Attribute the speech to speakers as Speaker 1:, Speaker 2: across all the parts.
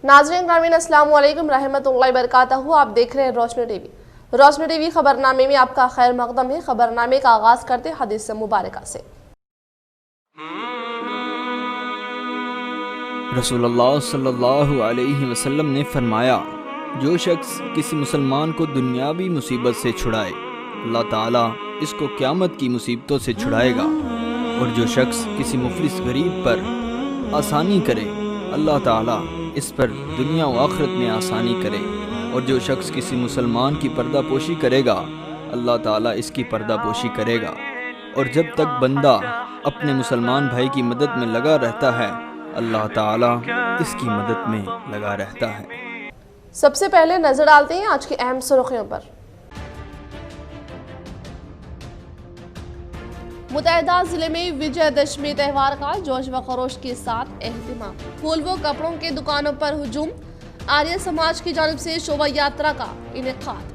Speaker 1: नाज़रीन ग्रामीण अस्सलाम वालेकुम रहमतुल्लाहि बरकातहू। आप देख रहे हैं रोशनी टीवी। रोशनी टीवी खबरनामे में आपका खैर मकदम है। खबरनामे का आगाज करते हैं हदीस मुबारक से।
Speaker 2: रसूलुल्लाह सल्लल्लाहु अलैहि वसल्लम ने फरमाया, जो शख्स किसी मुसलमान को दुनियावी मुसीबत से छुड़ाए, अल्लाह ताला इसको क़यामत की मुसीबतों से छुड़ाएगा। और जो शख्स किसी मुफलिस गरीब पर आसानी करे, अल्लाह ताला इस पर दुनिया व आखिरत में आसानी करे। और जो शख्स किसी मुसलमान की पर्दा पोशी करेगा, अल्लाह ताला इसकी पर्दा पोशी करेगा। और जब तक बंदा अपने मुसलमान भाई की मदद में लगा रहता है, अल्लाह ताला इसकी मदद में लगा रहता है।
Speaker 1: सबसे पहले नजर डालते हैं आज की अहम सुर्खियों पर। मुतहदा जिले में विजयदशमी त्यौहार का जोश व खरोश के साथ एहतिमाम। फूल व कपड़ों के दुकानों पर हुजूम। आर्य समाज की जानिब से शोभा यात्रा का इनेकाद।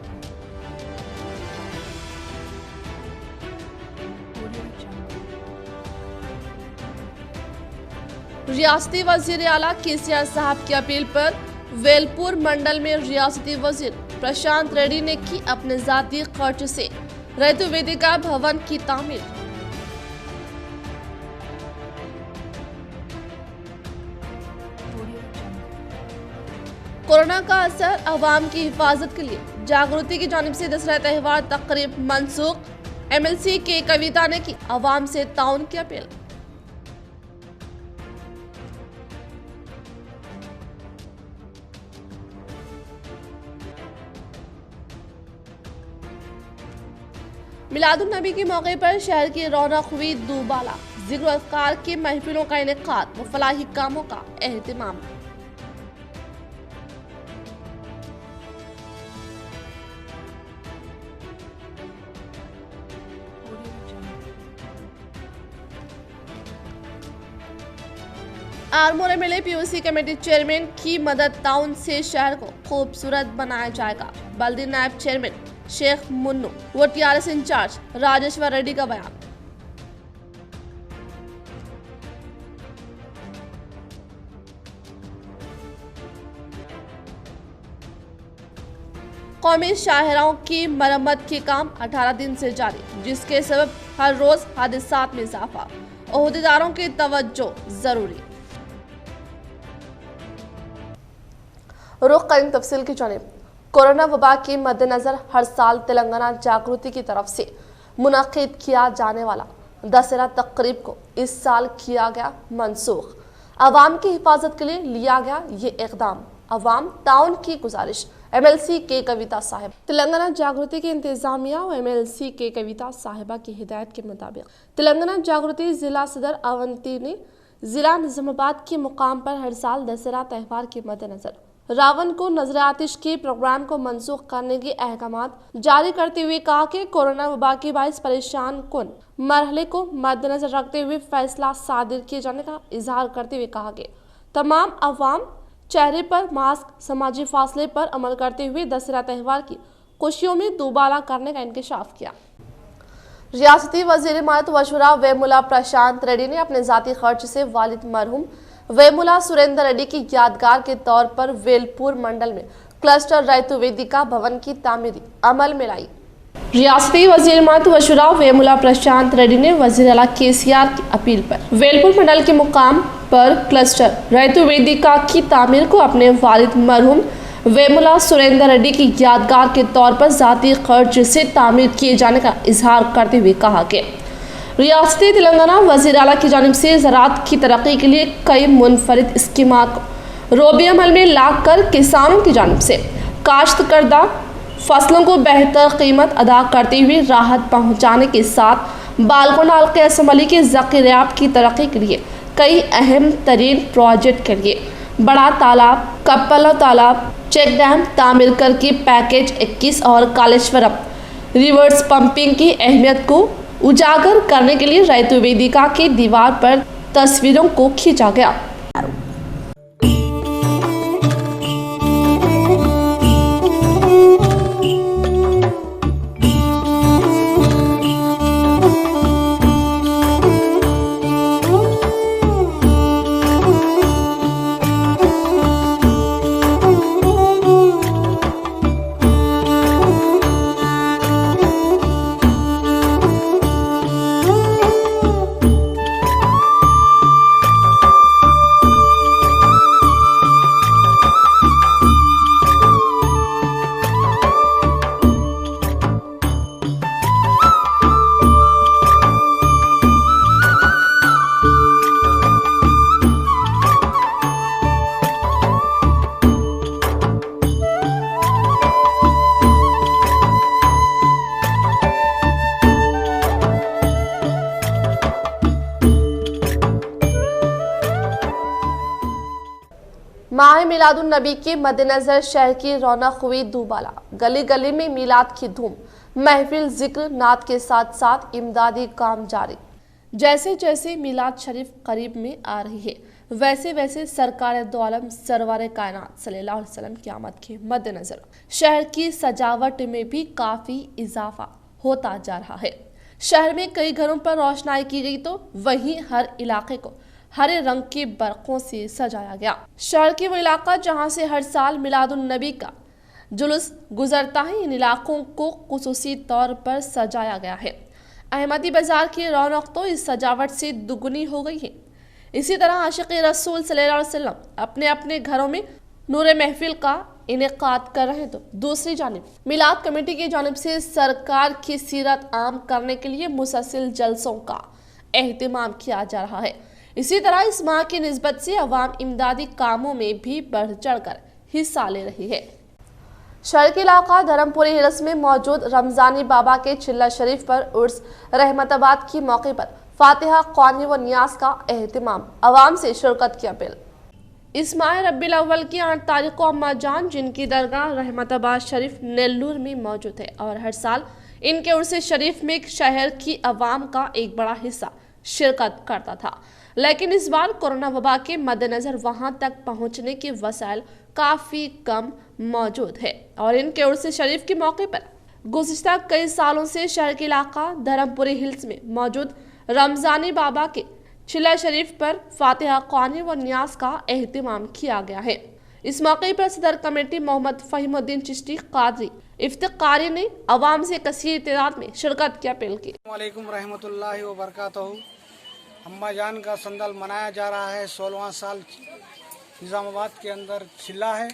Speaker 1: रियासती वजीर आला केसीआर साहब की अपील पर वेलपुर मंडल में रियासती वजीर प्रशांत रेड्डी ने की अपने जाती खर्च से रैतु वेदिका भवन की तामीर। कोरोना का असर, अवाम की हिफाजत के लिए जागृति की जानिब से दशहरा त्यौहार तकरीब मनसूख। एमएलसी के कविता ने की अवाम से ताउन की अपील। मिलादुन नबी के मौके पर शहर की रौनक हुई दूबाला। जिक्र अज़कार की महफिलों का इनेकाद व फलाही कामों का एहतिमाम। Armoor MLA POC committee chairman की मदद ताउन से शहर को खूबसूरत बनाया जाएगा। बल्दी नायब चेयरमैन शेख मुन्नू व टीआरएस इंचार्ज राजेश्वर रेड्डी का बयान। कौमी शाहराहों की मरम्मत के काम 18 दिन से जारी, जिसके सबब हर रोज हादसात में इजाफा। ओहदेदारों की तवज्जो जरूरी। रुख करें तफसील की जानिब। कोरोना वबा के मद्देनजर हर साल तेलंगाना जागृति की तरफ से मुनक्किद किया जाने वाला दशहरा तकरीब को इस साल किया गया मनसूख। अवाम की हिफाजत के लिए लिया गया ये इकदाम। अवाम ताउन की गुजारिश। एमएलसी के कविता साहिब। तेलंगाना जागृति के इंतजामिया व एमएलसी के कविता साहिबा की हिदायत के मुताबिक तेलंगाना जागृति जिला सदर अवंती ने जिला निजामाबाद के मुकाम पर हर साल दशहरा त्यौहार के मद्देनजर रावण को नजर आतिश के प्रोग्राम को मनसूख करने के अहकामात जारी करते हुए कहा कि कोरोना वबा के बाइस परेशान कुन मरहले को मद्देनजर रखते हुए फैसला सादिर किए जाने का इजहार करते हुए कहा कि तमाम अवाम चेहरे पर मास्क, समाजी फासले पर अमल करते हुए दशहरा त्यौहार की खुशियों में दुबाला करने का इंकशाफ किया। रियासती वजीर इमारत वशुरा वेमुला प्रशांत रेड्डी ने अपने जाती खर्च से वालिद मरहूम वेमुला सुरेंद्र रेड्डी की यादगार के तौर पर वेलपुर मंडल में क्लस्टर रैतु वेदिका भवन की तामीरी अमल में लाई। रियासती वजीर इमारत वशुरा वेमुला प्रशांत रेड्डी ने वजीर आला केसीआर की अपील पर वेलपुर मंडल के मुकाम पर क्लस्टर रैतु वेदिका की तामीर को अपने वालिद मरहूम वेमुला सुरेंद्र रेड्डी की यादगार के तौर पर जाती खर्च से तामीर किए जाने का इजहार करते हुए कहा कि रियासती तेलंगाना वज़ीर आला की जानिब से ज़राअत की तरक्की के लिए कई मुनफरिद स्कीमात को रोबी अमल में ला कर किसानों की जानिब से काश्तकर्दा फसलों को बेहतर कीमत अदा करते हुए राहत पहुँचाने के साथ बालकोना हल्के असम्बली के ज़ख़ीरात की तरक्की के लिए कई अहम तरीन प्रोजेक्ट के लिए बड़ा तालाब, कप्पला तालाब, चेक डैम तामीर करके पैकेज 21 और कालेश्वरम रिवर्स पंपिंग की अहमियत को उजागर करने के लिए रैतु वेदिका की दीवार पर तस्वीरों को खींचा गया। माह मिलादुन्नबी के मद्देनजर शहर की रौनक हुई दूबाला। गली गली में मिलाद की धूम, महफिल, जिक्र, नात के साथ साथ इमदादी काम जारी। जैसे जैसे मिलाद शरीफ करीब में आ रही है, वैसे वैसे सरकार दो आलम सरवर कायनात सल्लल्लाहु अलैहि वसल्लम की आमद के मद्देनजर शहर की सजावट में भी काफी इजाफा होता जा रहा है। शहर में कई घरों पर रोशनाई की गई तो वहीं हर इलाके को हरे रंग के बरकों से सजाया गया। शहर के वो इलाका जहां से हर साल मिलादुन्नबी का जुलूस गुजरता है, इन इलाकों को खुसूसी तौर पर सजाया गया है। अहमदी बाजार की रौनक तो इस सजावट से दुगनी हो गई है। इसी तरह आशिक़ रसूल सल्लल्लाहु अलैहि वसल्लम अपने अपने घरों में नूरे महफिल का इनेकाद कर रहे हैं तो दूसरी जानिब मिलाद कमेटी की जानिब से सरकार की सीरत आम करने के लिए मुसलसल जलसों का एहतमाम किया जा रहा है। इसी तरह इस माह की निस्बत से अवाम इमदादी कामों में भी बढ़ चढ़ कर हिस्सा ले रही है। शहर के इलाका धर्मपुरी हिल्स में मौजूद रमजानी बाबा के चिल्ला शरीफ पर उर्स रहमताबाद के मौके पर फातिहा क़ुरान व नियाज का एहतमाम, अवाम से शिरकत की अपील। इस माह रब्बिल अव्वल की 8 तारीख को अम्मा जान, जिनकी दरगाह रहमताबाद शरीफ नेल्लूर में मौजूद है और हर साल इनके उर्स शरीफ में शहर की अवाम का एक बड़ा हिस्सा शिरकत करता था, लेकिन इस बार कोरोना वबा के मद्देनजर वहां तक पहुंचने के वसाइल काफी कम मौजूद है और इनके उर्स शरीफ के मौके पर गुज़िश्ता कई सालों से शहर के इलाका धर्मपुरी हिल्स में मौजूद रमजानी बाबा के चिल्ला शरीफ पर फातिहा क़ुरान व नियाज का एहतमाम किया गया है। इस मौके पर सदर कमेटी मोहम्मद फहीमुद्दीन चिश्ती कादरी इफ्तिकारी ने अवाम से कसीर तादाद में शिरकत की अपील की।
Speaker 3: वालेकुम रहमतुल्लाहि व बरकातहू। अम्मा जान का संदल मनाया जा रहा है। 16वां साल निज़ामाबाद के अंदर चिल्ला है,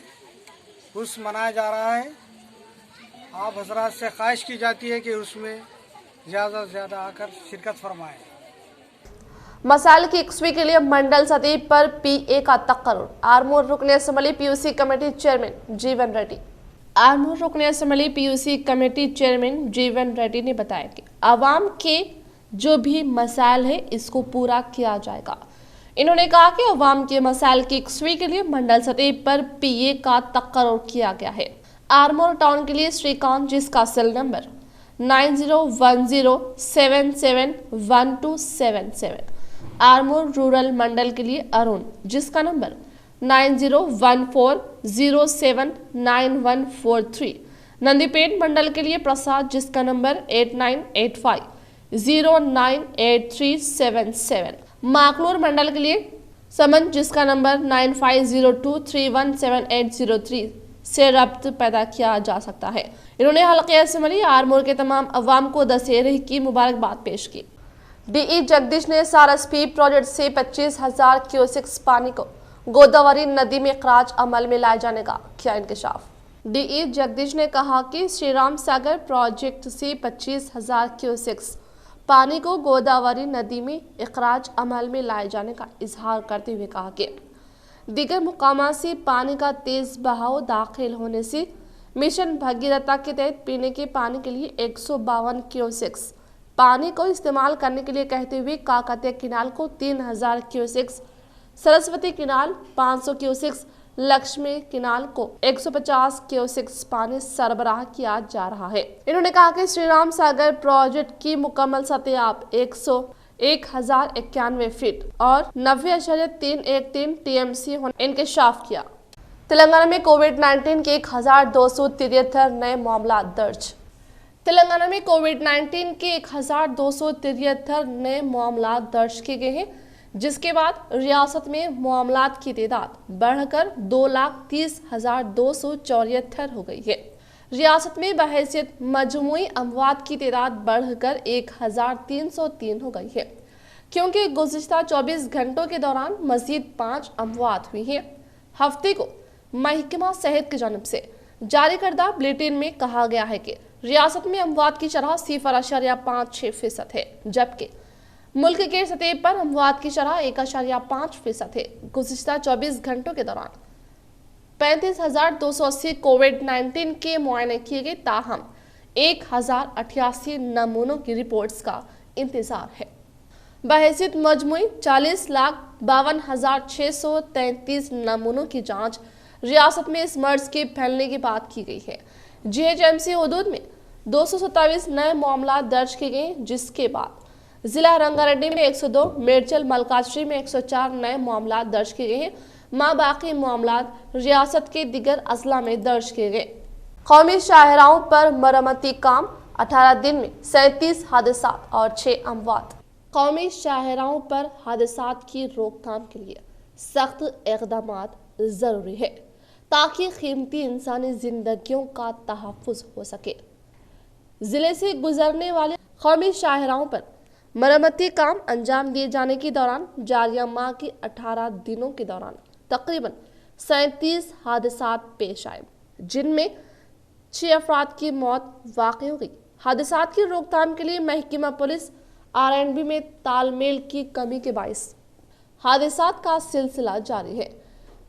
Speaker 3: उर्स मनाया जा रहा है। आप हजरात से ख्वाहिश की जाती है कि उसमें ज़्यादा से ज़्यादा आकर शिरकत फरमाएं।
Speaker 1: मसाइल की यकसुई के लिए मंडल सतह पर PA का तकर्रुर। आरमूर रुकन असम्बली PUC कमेटी चेयरमैन जीवन रेड्डी। आरमूर रुकन असम्बली PUC कमेटी चेयरमैन जीवन रेड्डी ने बताया कि आवाम के जो भी मसाइल है इसको पूरा किया जाएगा। इन्होंने कहा कि अवाम के मसाइल की यकसुई के लिए मंडल सतह पर PA का तकर्रुर किया गया है। आरमूर टाउन के लिए श्रीकांत, जिसका सेल नंबर 9010771277। आरमूर रूरल मंडल के लिए अरुण, जिसका नंबर 9014079143। नंदीपेट मंडल के लिए प्रसाद, जिसका नंबर 8985098377। माकलूर मंडल के लिए समन, जिसका नंबर 9502317803 से रब्त पैदा किया जा सकता है। इन्होंने हल्के असम्बली आरमूर के तमाम अवाम को दशहरे की मुबारकबाद पेश की। DE जगदीश ने सारसपी प्रोजेक्ट से 25,000 क्यूसेक्स पानी को गोदावरी नदी में इखराज अमल में लाए जाने का किया इंकशाफ। DE जगदीश ने कहा कि श्री राम सागर प्रोजेक्ट से 25,000 क्यूसेक्स पानी को गोदावरी नदी में इखराज अमल में लाए जाने का इजहार करते हुए कहा कि दीगर मुकामात से पानी का तेज बहाव दाखिल होने से मिशन भगीरथा के तहत पीने के पानी के लिए 152 क्यूसेक्स पानी को इस्तेमाल करने के लिए कहते हुए काकतिया किनाल को 3000 cusecs, Saraswati canal 500 cusecs, Lakshmi canal को 150 क्यूसेक्स पानी सरबराह किया जा रहा है। इन्होंने कहा कि श्री राम सागर प्रोजेक्ट की मुकम्मल सतह 101,091 फीट और 90.313 TMC होने इंकशाफ किया। तेलंगाना में कोविड-19 के 1273 नए मामला दर्ज। तेलंगाना में कोविड-19 के 1273 नए मामला दर्ज किए गए हैं, जिसके बाद रियासत में मामलात की तादाद बढ़कर 2,30,274 हो गई है। रियासत में बहैसियत मजमूई अमवात की तादाद बढ़कर 1,303 हो गई है, क्योंकि गुज़िश्ता 24 घंटों के दौरान मजीद 5 अमवात हुई हैं। हफ्ते को महकमा सेहत की जानिब से जारी करदा बुलेटिन में कहा गया है कि रियासत में अमवात की शरह 0.56% है, जबकि मुल्क के सतह पर अमवात की शरह 1.5% है। गुज़िश्ता 24 घंटों के दौरान 35,280 कोविड-19 के मुआयने किए गए, ताहम 1,088 नमूनों की रिपोर्ट्स का इंतजार है। बहैसियत मजमूई 40,52,633 नमूनों की जांच रियासत में इस मर्ज के फैलने की बात की गई है। GHMC हदूद में 227 नए मामला दर्ज किए गए, जिसके बाद जिला रंगारेड्डी में 102, मेरचल मलकाश्री में 104 नए मामला दर्ज किए गए हैं। बाकी मामला रियासत के दिगर अजला में दर्ज किए गए। कौमी शाहराहों पर मरम्मती काम, 18 दिन में 37 हादसात और 6 अमवात। कौमी शाहराहों पर हादसात की रोकथाम के लिए सख्त इक़दामात जरूरी है ताकि कीमती इंसानी जिंदगियों का तहफ़्फ़ुज़ हो सके। जिले से गुजरने वाले कौमी शाहराहों पर मरम्मती काम अंजाम दिए जाने के दौरान जारिया माह के 18 दिनों के दौरान तकरीबन 37 हादसात पेश आए, जिनमें 6 अफराद की मौत वाक़ई हो गई। हादसात की रोकथाम के लिए महकमा पुलिस R&B में तालमेल की कमी के बाइस हादसात का सिलसिला जारी है।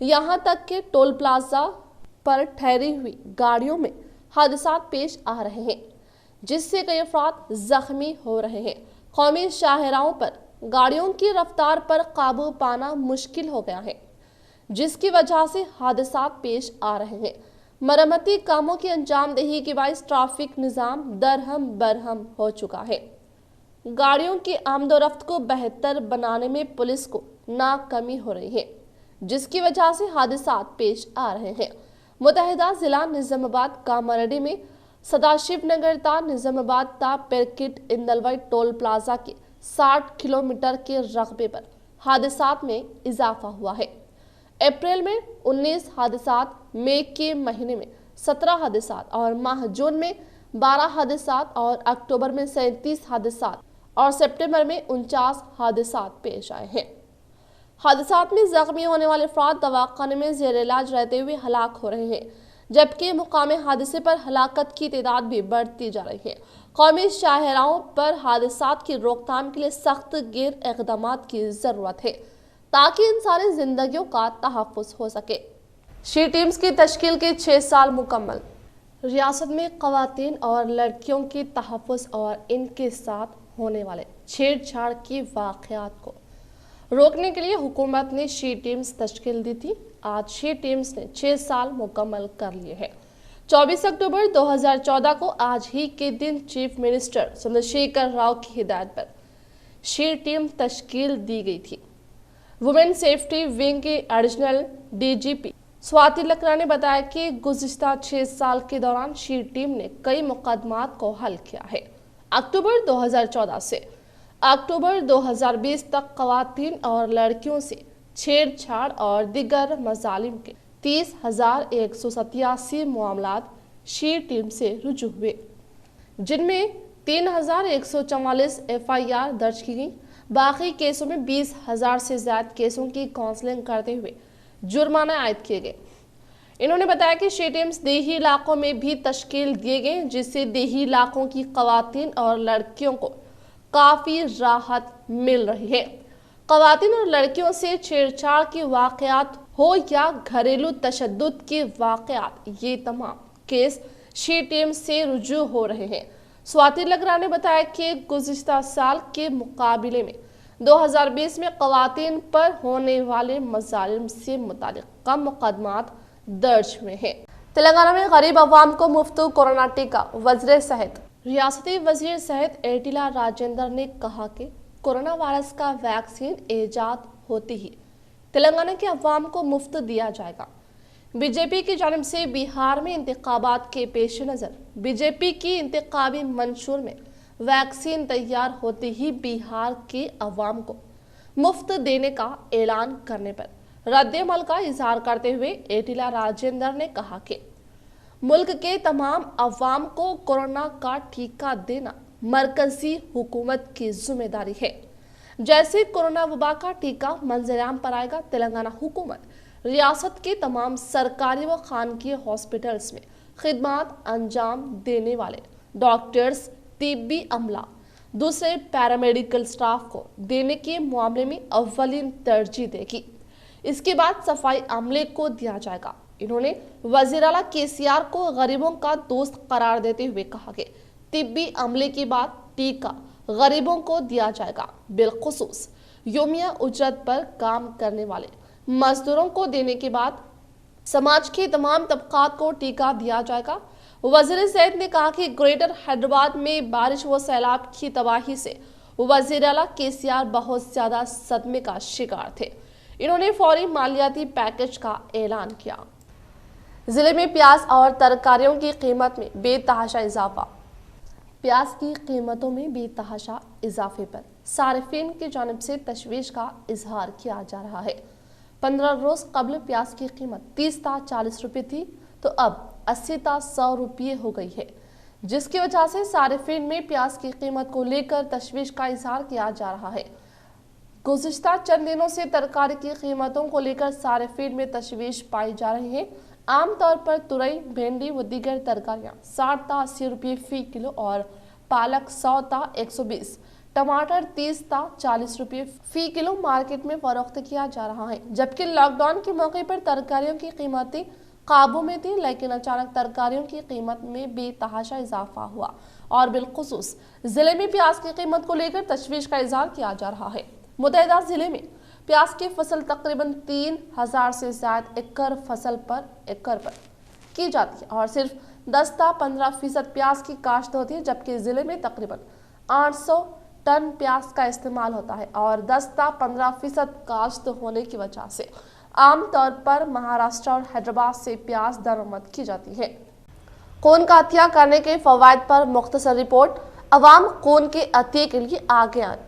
Speaker 1: यहाँ तक कि टोल प्लाजा पर ठहरी हुई गाड़ियों में हादसात पेश आ रहे हैं, जिससे कई अफराद जख्मी हो रहे हैं। कौमी शाहराहों पर गाड़ियों की रफ्तार पर काबू पाना मुश्किल हो गया है, जिसकी वजह से हादसात पेश आ रहे हैं। मरम्मती कामों की अंजामदही के बाइस ट्रैफिक निज़ाम दरहम बरहम हो चुका है। गाड़ियों की आमदोरफ्त को बेहतर बनाने में पुलिस को नाकामी हो रही है, जिसकी वजह से हादसात पेश आ रहे हैं। मुतहदा जिला निजामाबाद कामारेड्डी में सदाशिव नगर ता निजामाबाद ता पेरकिट इंदलवाई टोल प्लाजा के 60 किलोमीटर के रकबे पर हादसात में इजाफा हुआ है। अप्रैल में 19 हादसात, मई के महीने में 17 हादसात और माह जून में 12 हादसात और अक्टूबर में 37 हादसात और सितंबर में 49 हादसात पेश आए हैं। हादसात में जख्मी होने वाले अफराद दवाखाने में जेर इलाज रहते हुए हलाक हो रहे हैं, जबकि मुकामे हादसे पर हलाकत की तादाद भी बढ़ती जा रही है। कौमी शाहराहों पर हादसात की रोकथाम के लिए सख्त गैर इक़दामात की ज़रूरत है ताकि इंसानी जिंदगियों का तहफ़्फ़ुज़ हो सके। शी टीम्स की तश्कील के 6 साल मुकम्मल। रियासत में ख़वातीन और लड़कियों के तहफ़्फ़ुज़ और इनके साथ होने वाले छेड़छाड़ के वाक़यात को रोकने के लिए हुकूमत ने शी टीम्स तश्कील दी थी। आज शी टीम्स ने 6 साल मुकम्मल कर लिए हैं। 24 अक्टूबर 2014 को आज ही के दिन चीफ मिनिस्टर चंद्रशेखर राव की हिदायत पर शी टीम तश्कील दी गई थी। वुमेन सेफ्टी विंग के एडिशनल DGP स्वाति लकड़ा ने बताया कि गुज़िश्ता 6 साल के दौरान शी टीम ने कई मुकदमात को हल किया है। अक्टूबर 2014 से अक्टूबर 2020 तक ख़वातीन और लड़कियों से छेड़छाड़ और दिगर मजालिम के 30,187 मामलात शी टीम से रुजू हुए, जिनमें 3,144 FIR दर्ज की गई। बाकी केसों में 20,000 से ज़्यादा केसों की काउंसलिंग करते हुए जुर्माना आयद किए गए। इन्होंने बताया कि शी टीम्स देही इलाकों में भी तश्कील दिए गए, जिससे देही इलाकों की ख़वातीन और लड़कियों को काफ़ी राहत मिल रही है। ख़वातीन और लड़कियों से छेड़छाड़ के वाक़यात हो या घरेलू तशद्दुद के वाक़यात, ये तमाम केस शी टीम से रुजू हो रहे हैं। स्वाति लकड़ा ने बताया कि गुज़िश्ता साल के मुकाबले में 2020 में ख़वातीन पर होने वाले मजालिम से मुतालिक कम मुकदमात दर्ज हुए हैं। तेलंगाना में गरीब अवाम को मुफ्त कोरोना टीका। वज़ीर सेहत रियासती वज़ीर सेहत एटिला राजेंद्र ने कहा कि कोरोना वायरस का वैक्सीन ईजाद होती ही तेलंगाना के अवाम को मुफ्त दिया जाएगा। बीजेपी की जानिब से बिहार में इंतखाबात के पेश नज़र बीजेपी की इंतखाबी मंशूर में वैक्सीन तैयार होते ही बिहार के अवाम को मुफ्त देने का ऐलान करने पर रद्द-ए-अमल का इजहार करते हुए एटिला राजेंद्र ने कहा कि मुल्क के तमाम अवाम को कोरोना का टीका देना मरकजी हुकूमत की जिम्मेदारी है। जैसे कोरोना वबा का टीका मंजराम पर आएगा, तेलंगाना हुकूमत रियासत के तमाम सरकारी व खानगी हॉस्पिटल्स में खिदमत अंजाम देने वाले डॉक्टर्स, तिब्बी अमला, दूसरे पैरामेडिकल स्टाफ को देने के मामले में अव्वलीन तरजीह देगी। इसके बाद सफाई अमले को दिया जाएगा। इन्होंने वज़ीर आला KCR को गरीबों का दोस्त करार देते हुए कहा कि तिब्बी अमले के बाद टीका غریبوں کو دیا جائے گا، بالخصوص یومیہ اجرت پر کام کرنے والے مزدوروں کو دینے کے بعد سماج کے تمام طبقات کو ٹیکہ دیا جائے گا۔ وزیر صحت نے کہا کہ گریٹر حیدرآباد میں بارش و سیلاب کی تباہی سے وزیر اعلیٰ KCR بہت زیادہ صدمے کا شکار تھے۔ انہوں نے فوری مالیاتی پیکج کا اعلان کیا۔ ضلع میں پیاز اور ترکاریوں کی قیمت میں بے تحاشا اضافہ۔ پیاز کی قیمتوں میں بے تحاشا اضافے پر صارفین کی جانب سے تشویش کا اظہار کیا جا رہا ہے۔ 15 روز قبل پیاز کی قیمت 30 تا 40 روپے تھی تو اب 80 تا 100 روپے ہو گئی ہے، جس کی وجہ سے صارفین میں پیاز کی قیمت کو لے کر تشویش کا اظہار کیا جا رہا ہے۔ گزشتہ چند دنوں سے ترکاری کی قیمتوں کو لے کر صارفین میں تشویش پائی جا رہی ہے۔ عام طور پر ترئی، بھنڈی و دیگر ترکاریاں 60 تا 80 روپے فی کلو اور پالک 100 تا 120، ٹماٹر 30 تا 40 روپے فی کلو مارکیٹ میں فروخت کیا جا رہا ہے، جبکہ لاک ڈاؤن کے موقع پر ترکاریوں کی قیمتیں قابو میں تھی، لیکن اچانک ترکاریوں کی قیمت میں بے تحاشا اضافہ ہوا اور بالخصوص ضلع میں پیاز کی قیمت کو لے کر تشویش کا اظہار کیا جا رہا ہے۔ متحدہ ضلع میں پیاز کی فصل تقریباً 3000 سے زائد ایکڑ پر کی جاتی ہے اور صرف 10 تا 15% پیاز کی کاشت ہوتی ہے، جبکہ ضلع میں تقریباً 800 ٹن پیاز کا استعمال ہوتا ہے اور 10 تا 15% کاشت ہونے کی وجہ سے عام طور پر مہاراشٹر اور حیدرآباد سے پیاز درآمد کی جاتی ہے۔ خون کا عطیہ کرنے کے فوائد پر مختصر رپورٹ۔ عوام خون کے عطیے کے لیے آگے آئیں۔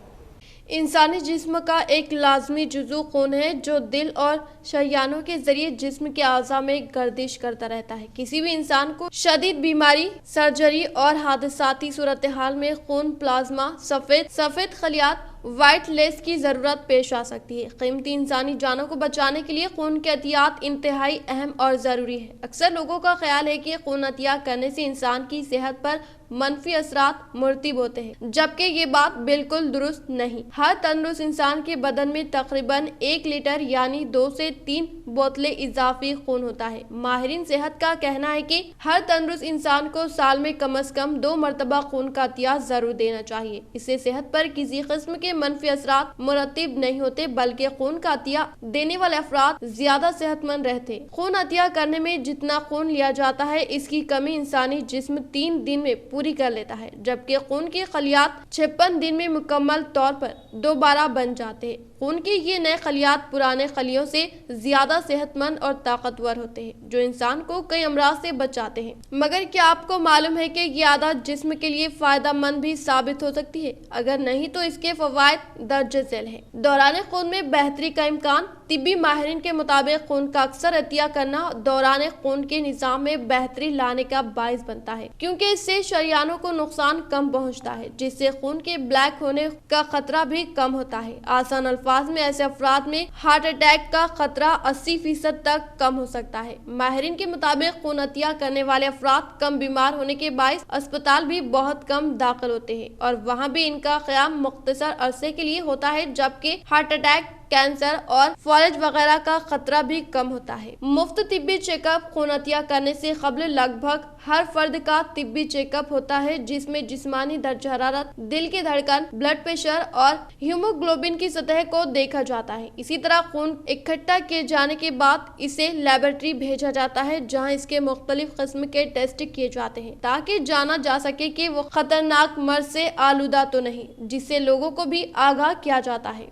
Speaker 1: انسانی جسم کا ایک لازمی جزو خون ہے جو دل اور شریانوں کے ذریعے جسم کے اعضاء میں گردش کرتا رہتا ہے۔ کسی بھی انسان کو شدید بیماری، سرجری اور حادثاتی صورتحال میں خون پلازما، سفید خلیات، وائٹ لیس کی ضرورت پیش آ سکتی ہے۔ قیمتی انسانی جانوں کو بچانے کے لیے خون کے عطیات انتہائی اہم اور ضروری ہے۔ اکثر لوگوں کا خیال ہے کہ خون عطیہ کرنے سے انسان کی صحت پر منفی اثرات مرتب ہوتے ہیں، جبکہ یہ بات بالکل درست نہیں۔ ہر تندرست انسان کے بدن میں تقریباً 1 لیٹر یعنی 2 سے 3 بوتلیں اضافی خون ہوتا ہے۔ ماہرین صحت کا کہنا ہے کہ ہر تندرست انسان کو سال میں کم از کم 2 مرتبہ خون کا عطیہ ضرور دینا چاہیے۔ اس سے صحت پر کسی قسم کے منفی اثرات مرتب نہیں ہوتے، بلکہ خون کا عطیہ دینے والے افراد زیادہ صحت مند رہتے ہیں۔ خون عطیہ کرنے میں جتنا خون لیا جاتا ہے، اس کی کمی انسانی جسم 3 دن میں پوری کر لیتا ہے، جبکہ خون کے خلیات 56 دن میں مکمل طور پر دوبارہ بن جاتے ہیں۔ خون کے یہ نئے خلیات پرانے خلیوں سے زیادہ صحت مند اور طاقتور ہوتے ہیں، جو انسان کو کئی امراض سے بچاتے ہیں۔ مگر کیا آپ کو معلوم ہے کہ یہ عادت جسم کے لیے فائدہ مند بھی ثابت ہو سکتی ہے؟ اگر نہیں تو اس کے فوائد درج ذیل ہیں۔ دوران خون میں بہتری کا امکان۔ طبی ماہرین کے مطابق خون کا اکثر عطیہ کرنا دوران خون کے نظام میں بہتری لانے کا باعث بنتا ہے، کیونکہ اس سے شریانوں کو نقصان کم پہنچتا ہے، جس سے خون کے بلیک ہونے کا خطرہ بھی کم ہوتا ہے۔ آسان الفاظ میں ایسے افراد میں ہارٹ اٹیک کا خطرہ 80% تک کم ہو سکتا ہے۔ ماہرین کے مطابق خون عطیہ کرنے والے افراد کم بیمار ہونے کے باعث اسپتال بھی بہت کم داخل ہوتے ہیں اور وہاں بھی ان کا قیام مختصر عرصے کے لیے ہوتا ہے، جبکہ ہارٹ اٹیک، کینسر اور فالج وغیرہ کا خطرہ بھی کم ہوتا ہے۔ مفت طبی چیک اپ۔ خون عطیہ کرنے سے قبل لگ بھگ ہر فرد کا طبی چیک اپ ہوتا ہے، جس میں جسمانی درجہ حرارت، دل کی دھڑکن، بلڈ پریشر اور ہیموگلوبن کی سطح کو دیکھا جاتا ہے۔ اسی طرح خون اکٹھا کیے جانے کے بعد اسے لیبارٹری بھیجا جاتا ہے، جہاں اس کے مختلف قسم کے ٹیسٹ کیے جاتے ہیں تاکہ جانا جا سکے کہ وہ خطرناک مرض سے آلودہ تو نہیں، جس سے لوگوں کو بھی آگاہ کیا جاتا ہے۔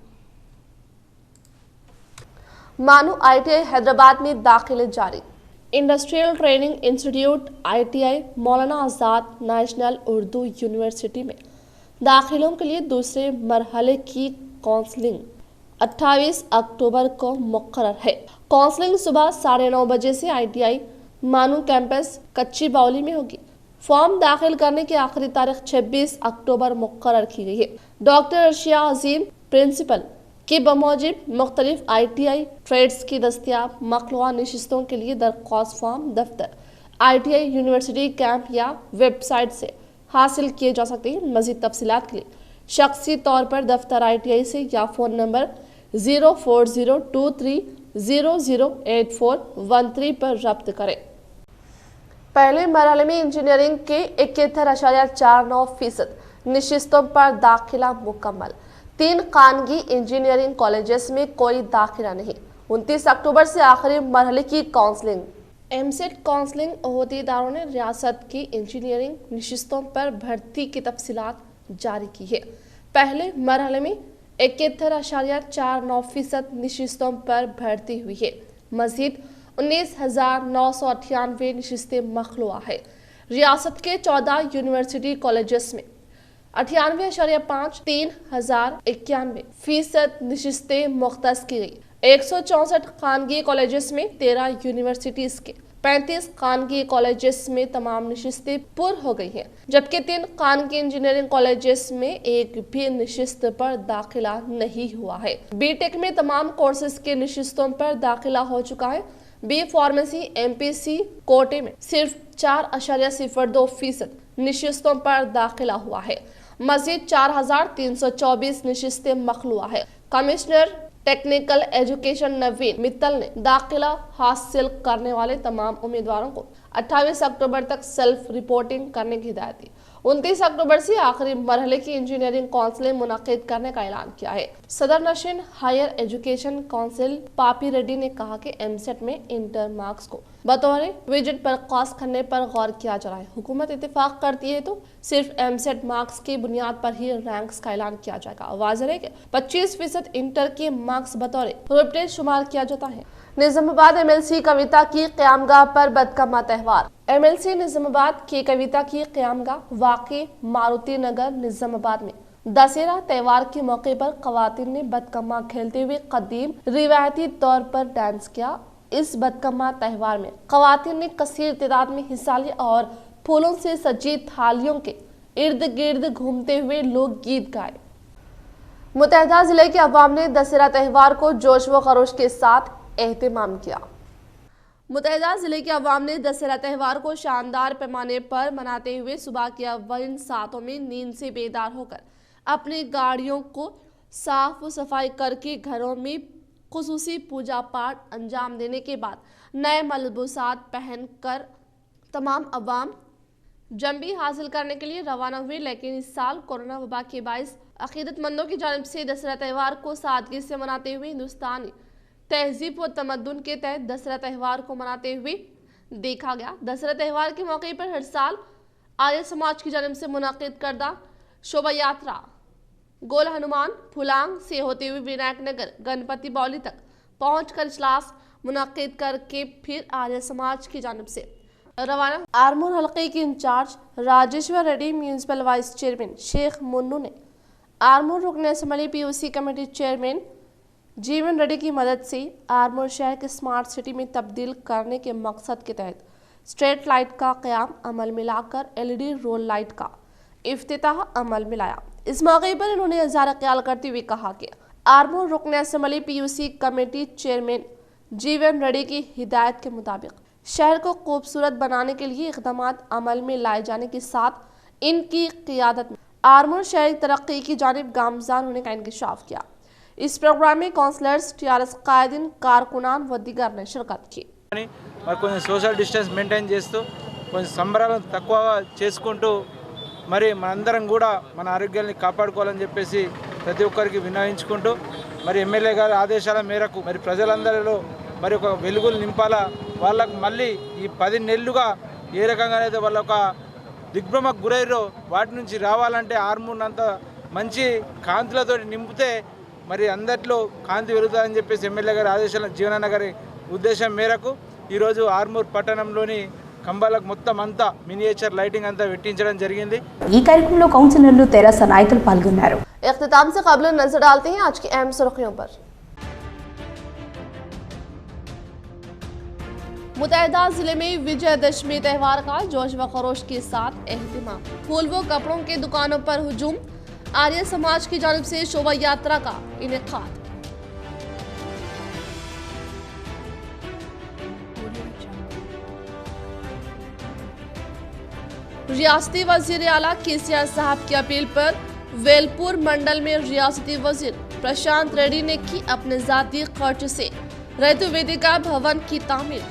Speaker 1: مانو ITI حیدرآباد میں داخلے جاری۔ Industrial training institute ITI Maulana Azad national Urdu university میں داخلوں کے لیے دوسرے مرحلے کی کونسلنگ 28 اکتوبر کو مقرر ہے۔ کونسلنگ صبح 9:30 بجے سے ITI مانو کیمپس کچی باولی میں ہوگی۔ فارم داخل کرنے کی آخری تاریخ 26 اکتوبر مقرر کی گئی ہے۔ ڈاکٹر ارشیا عظیم پرنسپل کے بموجب مختلف ITI ٹریڈز کی دستیاب مخلوعہ نشستوں کے لیے درخواست فارم دفتر ITI یونیورسٹی کیمپ یا ویب سائٹ سے حاصل کیے جا سکتے ہیں۔ مزید تفصیلات کے لیے شخصی طور پر دفتر ITI سے یا فون نمبر 04023008413 پر رابطہ کریں۔ پہلے مرحلے میں انجینئرنگ کے 71.49% नशिस्तों पर दाखिला मुकम्मल। 3 खानगी इंजीनियरिंग कॉलेजेस में कोई दाखिला नहीं। 29 अक्टूबर से आखिरी मरहले की काउंसलिंग। एमसेट काउंसलिंग ओहदेदारों ने रियासत की इंजीनियरिंग नशिस्तों पर भर्ती की तफसीलात जारी की है। पहले मरहले में 71.49% नशिस्तों पर भर्ती हुई है। मजीद 19,998 नशिस्तें मखलूआ है। रियासत के 14 यूनिवर्सिटी कॉलेजेस में 98.5 3,091% नशिस्तें मुख्तस की गई। 164 खानगी कॉलेजेस में 13 यूनिवर्सिटीज के 35 खानगी कॉलेजेस में तमाम नशिस्तें पुर हो गई हैं, जबकि 3 खानगी इंजीनियरिंग कॉलेजेस में एक भी नशिस्त पर दाखिला नहीं हुआ है। बीटेक में तमाम कोर्सेज के नशिस्तों पर दाखिला हो चुका है। बी फार्मेसी एमपीसी कोटे में सिर्फ 4.02% नशिस्तों पर दाखिला हुआ है। मजीद 4,324 नशिस्तें मखलूआ है। कमिश्नर टेक्निकल एजुकेशन नवीन मित्तल ने दाखिला हासिल करने वाले तमाम उम्मीदवारों को 28 अक्टूबर तक सेल्फ रिपोर्टिंग करने की हिदायत दी। 29 अक्टूबर से आखिरी मरहले की इंजीनियरिंग काउंसिलिंग मुनक्किद करने का ऐलान किया है। सदर नशीन हायर एजुकेशन काउंसिल पापी रेड्डी ने कहा कि एमसेट में इंटर मार्क्स को बतौर विजिट बर्खास्त करने पर गौर किया जा रहा है। हुकूमत इत्तेफाक करती है तो सिर्फ एमसेट मार्क्स की बुनियाद पर ही रैंक्स का ऐलान किया जाएगा। वाज़ेह है कि 25% इंटर के मार्क्स बतौर रिपीट शुमार किया जाता है। निजामाबाद एमएलसी कविता की क़यामगाह पर बदकमा त्यौहार। एमएलसी निजामाबाद की कविता की क़यामगाह वाक़ई मारुति नगर निजामाबाद में दशहरा त्यौहार के मौके पर ख़वातीन ने बदकमा खेलते हुए कदीम रिवायती तौर पर डांस किया। इस बदकमा त्यौहार में ख़वातीन ने कसीर तादाद में हिस्सा लिया और फूलों से सजी थालियों के इर्द गिर्द घूमते हुए लोग गीत गाए। मुतहदा जिले के अवाम ने दशहरा त्यौहार को जोश व खरोश के साथ एहतमाम किया। मुतहदा जिले के अवाम ने दशहरा त्यौहार को शानदार पैमाने पर मनाते हुए सुबह के अव्वल सातों में नींद से बेदार होकर अपनी गाड़ियों को साफ सफाई करके घरों में खुसूसी पूजा पाठ अंजाम देने के बाद नए मलबूसात पहनकर तमाम अवाम जंबी हासिल करने के लिए रवाना हुए। लेकिन इस साल कोरोना वबा के बाइस अकीदतमंदों की जानिब से दशहरा त्यौहार को सादगी से मनाते हुए हिंदुस्तानी तहजीब व तमद्दुन के तहत दशहरा त्यौहार को मनाते हुए देखा गया। दशहरा त्यौहार के मौके पर हर साल आर्य समाज की जानिब से मुनाकिद करदा शोभा यात्रा गोल हनुमान फुलांग से होते हुए विनायक नगर गणपति बावली तक पहुंचकर इजलास मुनाकिद करके फिर आर्य समाज की जानिब से रवाना। आरमूर हल्के के incharge Rajeshwar Reddy, municipal vice chairman Sheikh Munnu ने आरमूर रुकन असम्बली पीओसी कमेटी चेयरमैन जीवन रेड्डी की मदद से आरमूर शहर के स्मार्ट सिटी में तब्दील करने के मकसद के तहत स्ट्रीट लाइट का क़याम अमल में लाकर LED रोड लाइट का इफ्तिताह अमल में लाया। इस मौके पर इन्होंने इज़हार ख्याल करते हुए कहा कि आरमूर रुकन असम्बली पीओसी कमेटी चेयरमैन जीवन रेड्डी की हिदायत के मुताबिक शहर को खूबसूरत बनाने के लिए इक़दाम अमल में लाए जाने के साथ इनकी क़ियादत में आरमूर शहर तरक्की की जानिब गामज़ान होने का इंकशाफ किया। इस प्रोग्राम में काउंसलर्स, टीआरएस कायदीन, कारकुनान व दीगर ने शिरकत की।
Speaker 4: మరి కొంచెం సోషల్ డిస్టెన్స్ మెయింటైన్ చేస్తూ కొంచెం సంబరాలను తక్కువగా చేసుకుంటూ మరి మనందరం కూడా మన ఆరోగ్యాన్ని కాపాడుకోవాలని చెప్పేసి ప్రతి ఒక్కరికి విన్నవించుకుంటూ మరి ఎమ్మెల్యే గారి ఆదేశాల మేరకు మరి ప్రజలందరిలో మరి ఒక వెలుగులు నింపాలా, వాళ్ళకు మళ్ళీ ఈ 10 నెలలుగా ఏ రకంగానైతే వాళ్ళ ఒక దిగ్భ్రమకు గురైరో వాటి నుంచి రావాలంటే ఆర్మూర్ని అంత మంచి కాంతులతో నింపితే మరి అందరిలో కాంతి వెలుగుతుందని చెప్పేసి ఎమ్మెల్యే గారి ఆదేశాల జీవనన్న గారి ఉద్దేశం మేరకు ఈరోజు ఆర్మూర్ పట్టణంలోని కంబాలకు మొత్తం అంతా మినియేచర్ లైటింగ్ అంతా పెట్టించడం జరిగింది।
Speaker 5: ఈ కార్యక్రమంలో కౌన్సిలర్లు తెరాస నాయకులు పాల్గొన్నారు।
Speaker 1: इख्तिताम से कबल नजर डालते हैं आज की अहम सुर्खियों पर। मुतहदा जिले में विजयदशमी त्यौहार का जोश व खरोश के साथ एहतमाम। फूल व कपड़ों के दुकानों पर हुजूम। आर्य समाज की जानिब से शोभा यात्रा का इनेकाद। रियासती वजीर आला केसीआर साहब की अपील पर वेलपुर मंडल में रियासती वजीर प्रशांत रेड्डी ने की अपने जाती खर्च से रैतु वेदिका भवन की तामीर।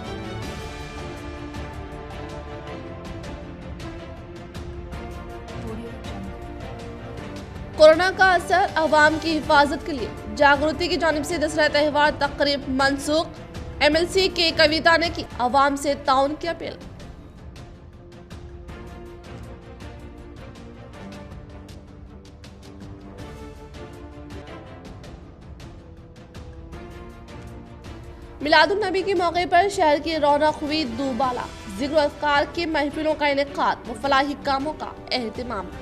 Speaker 1: कोरोना का असर अवाम की हिफाजत के लिए जागृति की जानिब से दशहरा त्यौहार तकरीब मनसूख। MLC के कविता ने की अवाम से ताउन की अपील। मिलादुन नबी के मौके पर शहर की रौनक हुई दूबाला। जिक्र अज़कार की महफिलों का इनेकाद व फलाही कामों का एहतिमाम।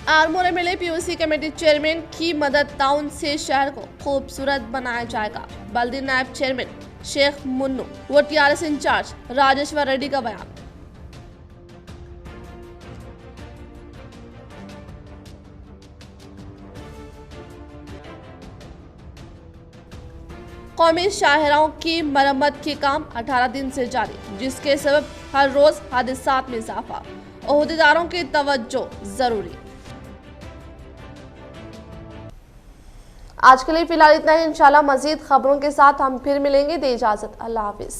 Speaker 1: Armoor MLA POC committee chairman की मदद ताउन से शहर को खूबसूरत बनाया जाएगा। बल्दी नायब चेयरमैन शेख मुन्नू व TRS इंचार्ज राजेश्वर रेड्डी का बयान। कौमी शाहराहों की मरम्मत के काम 18 दिन से जारी, जिसके सबब हर रोज हादसात में इजाफा। ओहदेदारों की तवज्जो जरूरी। आज के लिए फिलहाल इतना ही। इंशाल्लाह मजीद खबरों के साथ हम फिर मिलेंगे। दे इजाजत। अल्लाह हाफिज।